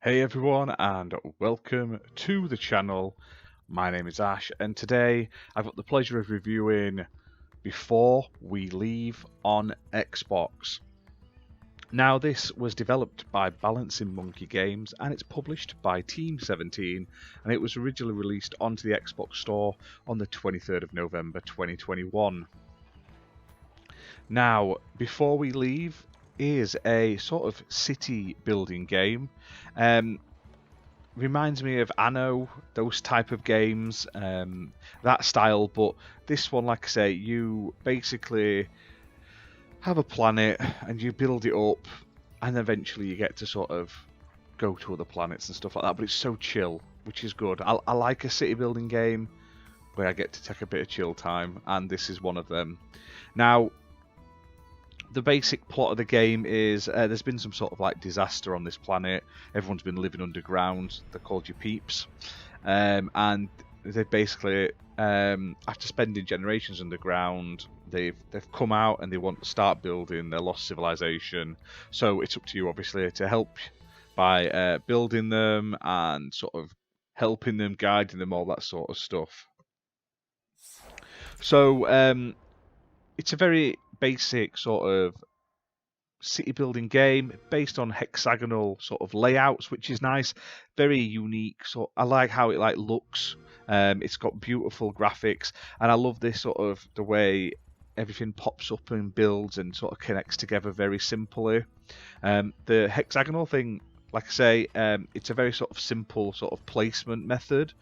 Hey everyone, and welcome to the channel. My name is Ash, and today I've got the pleasure of reviewing Before We Leave on Xbox. Now, this was developed by Balancing Monkey Games and it's published by Team 17, and it was originally released onto the Xbox Store on the 23rd of November 2021. Now, Before We Leave is a sort of city building game. Reminds me of Anno, those type of games, that style. But this one, like I say, you basically have a planet and you build it up, and eventually you get to sort of go to other planets and stuff like that. But it's so chill, which is good. I like a city building game where I get to take a bit of chill time, and this is one of them. Now, the basic plot of the game is there's been some sort of like disaster on this planet. Everyone's been living underground. They're called your peeps, and they basically, after spending generations underground, they've come out and they want to start building their lost civilization. So it's up to you, obviously, to help by building them and sort of helping them, guiding them, all that sort of stuff. So it's a very basic sort of city building game based on hexagonal sort of layouts, which is nice, very unique. So I like how it like looks. It's got beautiful graphics, and I love this sort of the way everything pops up and builds and sort of connects together very simply. The hexagonal thing, like I say, it's a very sort of simple sort of placement method,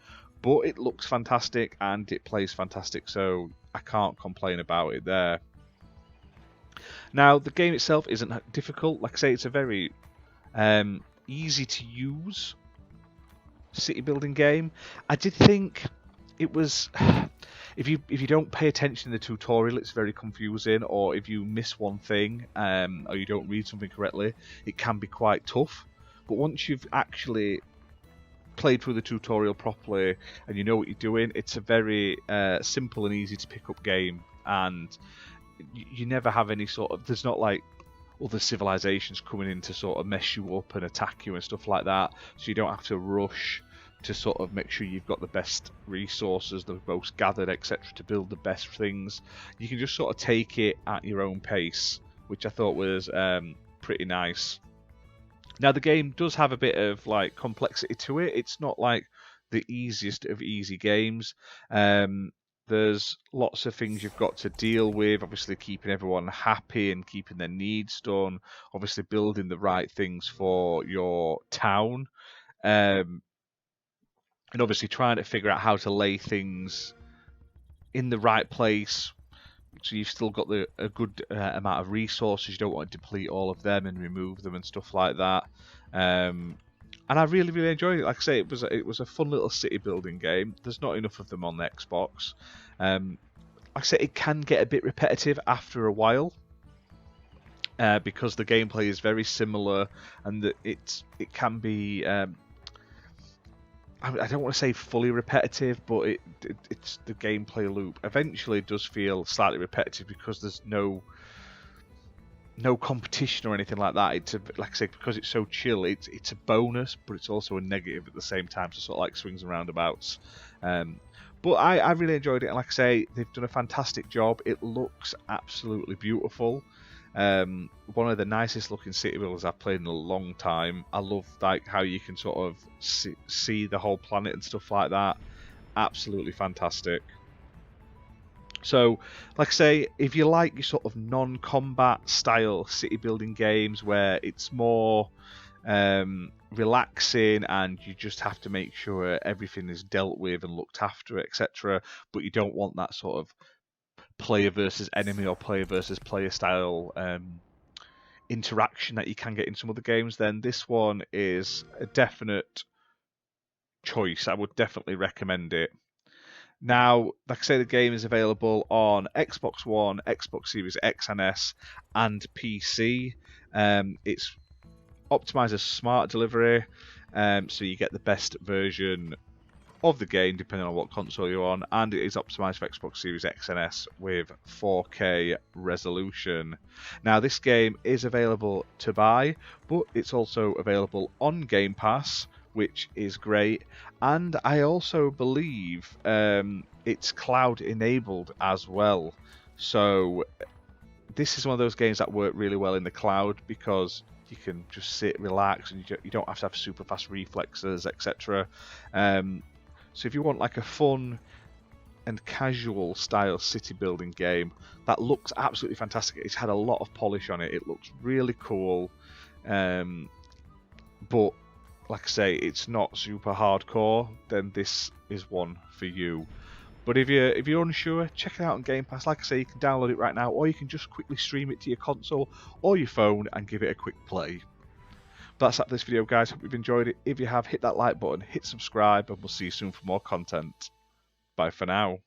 but it looks fantastic and it plays fantastic, so I can't complain about it there. Now, the game itself isn't difficult. Like I say, it's a very easy to use city building game. I did think it was if you don't pay attention in the tutorial, it's very confusing, or if you miss one thing or you don't read something correctly, it can be quite tough. But once you've actually played through the tutorial properly and you know what you're doing, it's a very simple and easy to pick up game, and you never have any sort of, there's not like other civilizations coming in to sort of mess you up and attack you and stuff like that, so you don't have to rush to sort of make sure you've got the best resources, the most gathered, etc., to build the best things. You can just sort of take it at your own pace, which I thought was pretty nice. Now, the game does have a bit of like complexity to it. It's not like the easiest of easy games. There's lots of things you've got to deal with, obviously keeping everyone happy and keeping their needs done, obviously building the right things for your town, and obviously trying to figure out how to lay things in the right place, so you've still got a good amount of resources. You don't want to deplete all of them and remove them and stuff like that. And I really enjoyed it. Like I say, it was a fun little city building game. There's not enough of them on the Xbox. Like I say, it can get a bit repetitive after a while, because the gameplay is very similar, and it can be. I don't want to say fully repetitive, but it's the gameplay loop eventually does feel slightly repetitive because there's no competition or anything like that. It's like I say, because it's so chill, it's a bonus, but it's also a negative at the same time. So sort of like swings and roundabouts. But I really enjoyed it, and like I say, they've done a fantastic job. It looks absolutely beautiful. One of the nicest looking city builders I've played in a long time. I love like how you can sort of see the whole planet and stuff like that. Absolutely fantastic. So, like I say, if you like your sort of non-combat style city building games where it's more relaxing and you just have to make sure everything is dealt with and looked after, etc., but you don't want that sort of player versus enemy or player versus player style interaction that you can get in some other games, then this one is a definite choice. I would definitely recommend it. Now, like I say, the game is available on Xbox One, Xbox Series X and S, and PC. It's optimized as smart delivery, so you get the best version of the game, depending on what console you're on, and it is optimized for Xbox Series X and S with 4K resolution. Now, this game is available to buy, but it's also available on Game Pass, which is great. And I also believe it's cloud enabled as well. So this is one of those games that work really well in the cloud because you can just sit, relax, and you don't have to have super fast reflexes, etc. So if you want like a fun and casual style city building game that looks absolutely fantastic, it's had a lot of polish on it. It looks really cool, but like I say, it's not super hardcore. Then this is one for you. But if you're unsure, check it out on Game Pass. Like I say, you can download it right now, or you can just quickly stream it to your console or your phone and give it a quick play. But that's it for this video, guys. Hope you've enjoyed it. If you have, hit that like button, hit subscribe, and we'll see you soon for more content. Bye for now.